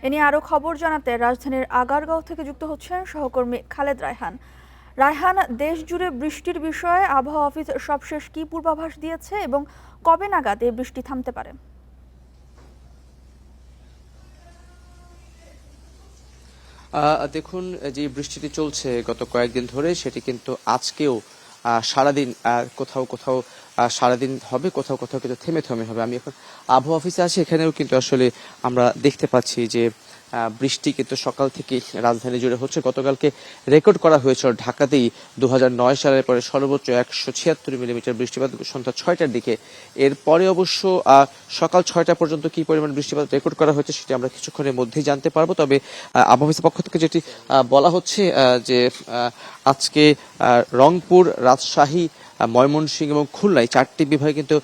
এ নিয়ে আরো খবর জানাতে রাজধানীর আগারগাঁও থেকে যুক্ত হচ্ছেন সহকর্মী খালেদ রায়হান। রায়হান, দেশ জুড়ে বৃষ্টির বিষয়ে আবহাওয়া অফিস সবশেষ কি পূর্বাভাস দিয়েছে এবং কবে নাগাদ এই বৃষ্টি থামতে পারে? দেখুন, যে বৃষ্টিটি চলছে গত কয়েকদিন ধরে সেটি কিন্তু আজকেও সারাদিন কোথাও কোথাও সারাদিন হবে, কোথাও কোথাও কিন্তু থেমে থেমে হবে। আমি এখন আবহাওয়া অফিসে আছি, এখানেও কিন্তু আসলে আমরা দেখতে পাচ্ছি যে বৃষ্টি কিন্তু সকাল থেকে রাজধানী জুড়ে হচ্ছে। গতকালকে রেকর্ড করা হয়েছিল ঢাকাতেই 2009 সালের পরে সর্বোচ্চ 176 মিলিমিটার বৃষ্টিপাত সন্ধ্যা 6টার দিকে। এরপরে অবশ্য সকাল 6টা পর্যন্ত কি পরিমাণ বৃষ্টিপাত রেকর্ড করা হয়েছে সেটি আমরা কিছুক্ষণের মধ্যেই জানতে পারবো। তবে আবহাওয়া অফিসের পক্ষ থেকে যেটি বলা হচ্ছে যে আজকে রংপুর, রাজশাহী, ময়মনসিংহ এবং খুলনায় 4টি বিভাগে কিন্তু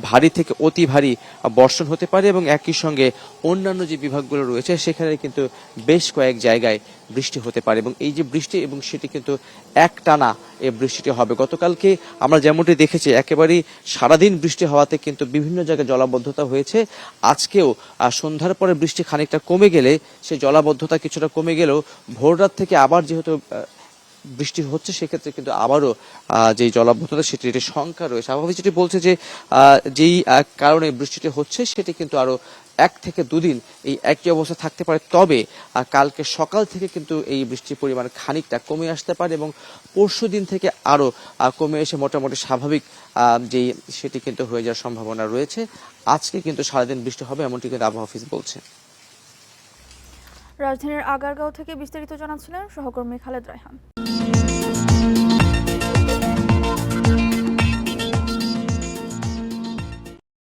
ভারী থেকে অতি ভারী বর্ষণ হতে পারে এবং একই সঙ্গে অন্যান্য যে বিভাগগুলো রয়েছে সেখানে কিন্তু বেশ কয়েক জায়গায় বৃষ্টি হতে পারে এবং এই যে বৃষ্টি এবং সেটি কিন্তু একটানা এই বৃষ্টিটি হবে। গতকালকে আমরা যেমনটি দেখেছি একেবারেই সারাদিন বৃষ্টি হওয়াতে কিন্তু বিভিন্ন জায়গায় জলাবদ্ধতা হয়েছে। আজকেও সন্ধ্যার পরে বৃষ্টি খানিকটা কমে গেলে সেই জলাবদ্ধতা কিছুটা কমে গেলেও ভোররাত থেকে আবার যেহেতু বৃষ্টি হচ্ছে সেক্ষেত্রে কিন্তু আবারও যে জলাবদ্ধতা সেটির একটি শঙ্কা রয়েছে। আবহাওয়া যেটি বলছে যে যেই কারণে বৃষ্টিটি হচ্ছে সেটি কিন্তু আরো 1 থেকে 2 দিন এই একই অবস্থা থাকতে পারে। তবে কালকে সকাল থেকে কিন্তু এই বৃষ্টির পরিমাণ খানিকটা কমে আসতে পারে এবং পরশু দিন থেকে আরো কমে এসে মোটামুটি স্বাভাবিক যেই সেটি কিন্তু হয়ে যাওয়ার সম্ভাবনা রয়েছে। আজকে কিন্তু সারাদিন বৃষ্টি হবে এমনটি কিন্তু আবহাওয়া অফিস বলছে। রাজধানীর আগারগাঁও থেকে বিস্তারিত জানাচ্ছিলেন সহকর্মী খালেদ রায়হান।